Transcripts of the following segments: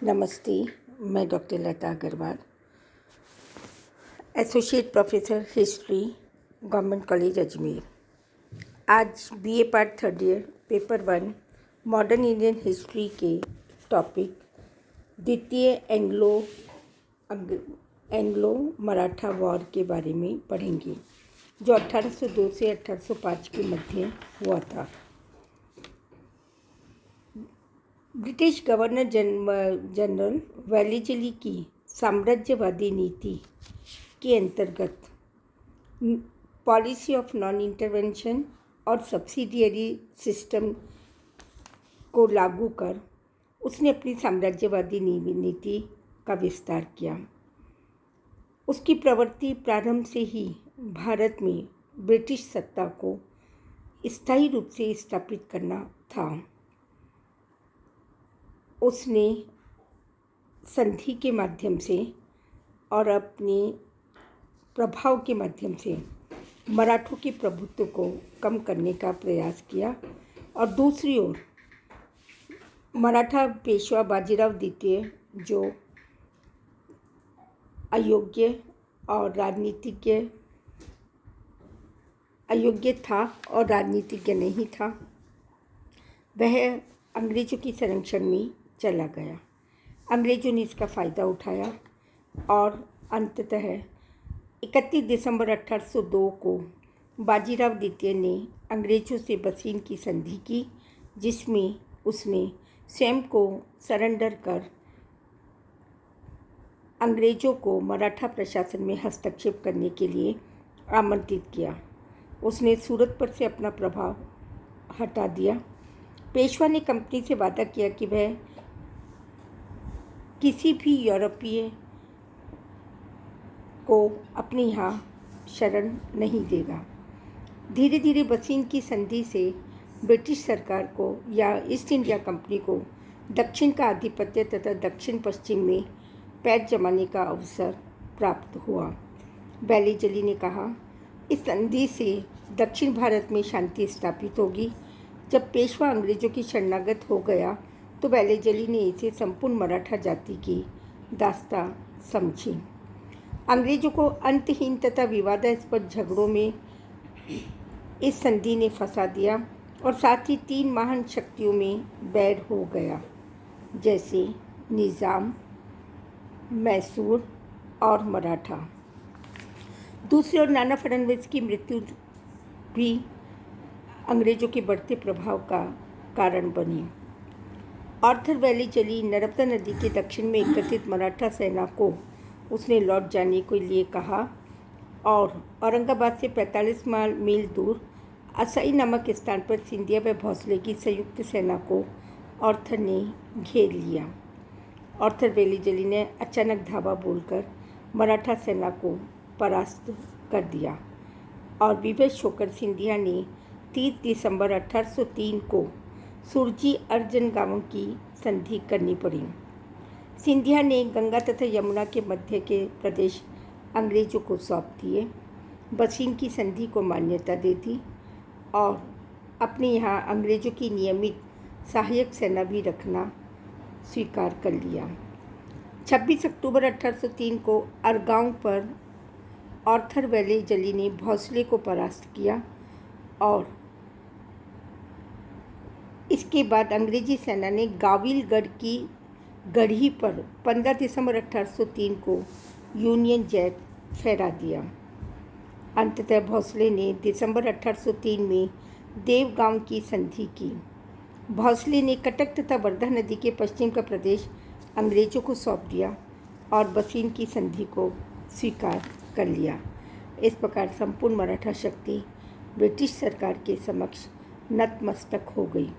नमस्ते। मैं doctor Lata Agrawal, associate professor history, government college Ajmer. आज BA part third year paper 1 modern Indian history के topic द्वितीय एंग्लो मराठा वॉर के बारे में पढ़ेंगे, जो 1802 से 1805 के मध्य हुआ था। ब्रिटिश गवर्नर जनरल वेलेज़ली की साम्राज्यवादी नीति के अंतर्गत पॉलिसी ऑफ नॉन इंटरवेंशन और सब्सिडियरी सिस्टम को लागू कर उसने अपनी साम्राज्यवादी नीति का विस्तार किया। उसकी प्रवृत्ति प्रारंभ से ही भारत में ब्रिटिश सत्ता को स्थायी रूप से स्थापित करना था। उसने संधि के माध्यम से और अपने प्रभाव के माध्यम से मराठों के प्रभुत्व को कम करने का प्रयास किया और दूसरी ओर मराठा पेशवा बाजीराव द्वितीय, जो अयोग्य था और राजनीतिज्ञ नहीं था, वह अंग्रेज़ों की संरक्षण में चला गया। अंग्रेज़ों ने इसका फ़ायदा उठाया और अंततः 31 दिसंबर 1802 को बाजीराव द्वितीय ने अंग्रेज़ों से बसीन की संधि की, जिसमें उसने स्वयं को सरेंडर कर अंग्रेज़ों को मराठा प्रशासन में हस्तक्षेप करने के लिए आमंत्रित किया। उसने सूरत पर से अपना प्रभाव हटा दिया। पेशवा ने कंपनी से वादा किया कि वह किसी भी यूरोपीय को अपने यहाँ शरण नहीं देगा। धीरे धीरे बसीन की संधि से ब्रिटिश सरकार को या ईस्ट इंडिया कंपनी को दक्षिण का आधिपत्य तथा दक्षिण पश्चिम में पैर जमाने का अवसर प्राप्त हुआ। वेलेज़ली ने कहा, इस संधि से दक्षिण भारत में शांति स्थापित होगी। जब पेशवा अंग्रेज़ों की शरणागत हो गया तो वेलेज़ली ने इसे संपूर्ण मराठा जाति की दास्तां समझी। अंग्रेज़ों को अंतहीन तथा विवादास्पद झगड़ों में इस संधि ने फंसा दिया और साथ ही 3 महान शक्तियों में बैर हो गया, जैसे निज़ाम, मैसूर और मराठा। दूसरी ओर नाना फडणवीस की मृत्यु भी अंग्रेज़ों के बढ़ते प्रभाव का कारण बनी। आर्थर वेलेज़ली नर्मदा नदी के दक्षिण में एकत्रित मराठा सेना को उसने लौट जाने के लिए कहा और औरंगाबाद से 45 मील दूर असई नामक स्थान पर सिंधिया व भोसले की संयुक्त सेना को आर्थर ने घेर लिया। आर्थर वेलेज़ली ने अचानक धावा बोलकर मराठा सेना को परास्त कर दिया और विवश होकर सिंधिया ने 30 दिसंबर 1803 को सुरजी अर्जन गांवों की संधि करनी पड़ी। सिंधिया ने गंगा तथा यमुना के मध्य के प्रदेश अंग्रेज़ों को सौंप दिए, बसीन की संधि को मान्यता दे दी और अपने यहाँ अंग्रेज़ों की नियमित सहायक सेना भी रखना स्वीकार कर लिया। 26 अक्टूबर 1803 को अरगांव पर आर्थर वेलेज़ली ने भोसले को परास्त किया और इसके बाद अंग्रेजी सेना ने गाविलगढ़ की गढ़ी पर 15 दिसंबर 1803 को यूनियन जैक फहरा दिया। अंततः भोसले ने दिसंबर 1803 में देवगांव की संधि की। भोसले ने कटक तथा वर्धा नदी के पश्चिम का प्रदेश अंग्रेज़ों को सौंप दिया और बसीन की संधि को स्वीकार कर लिया। इस प्रकार संपूर्ण मराठा शक्ति ब्रिटिश सरकार के समक्ष नतमस्तक हो गई।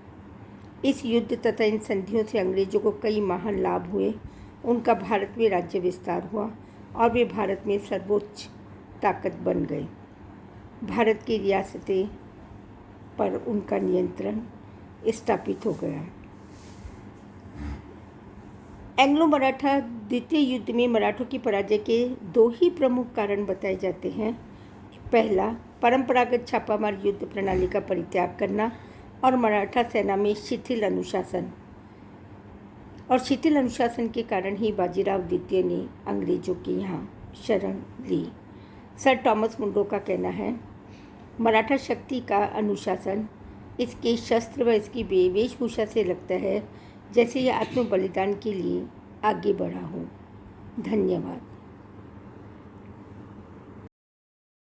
इस युद्ध तथा इन संधियों से अंग्रेज़ों को कई महान लाभ हुए। उनका भारत में राज्य विस्तार हुआ और वे भारत में सर्वोच्च ताकत बन गए। भारत की रियासतें पर उनका नियंत्रण स्थापित हो गया। एंग्लो मराठा द्वितीय युद्ध में मराठों की पराजय के 2 ही प्रमुख कारण बताए जाते हैं। पहला, परंपरागत छापामार युद्ध प्रणाली का परित्याग करना और मराठा सेना में शिथिल अनुशासन। और शिथिल अनुशासन के कारण ही बाजीराव द्वितीय ने अंग्रेजों के यहाँ शरण ली। सर थॉमस मुंडो का कहना है, मराठा शक्ति का अनुशासन इसके शस्त्र व इसकी वेशभूषा से लगता है जैसे यह आत्म बलिदान के लिए आगे बढ़ा हो। धन्यवाद।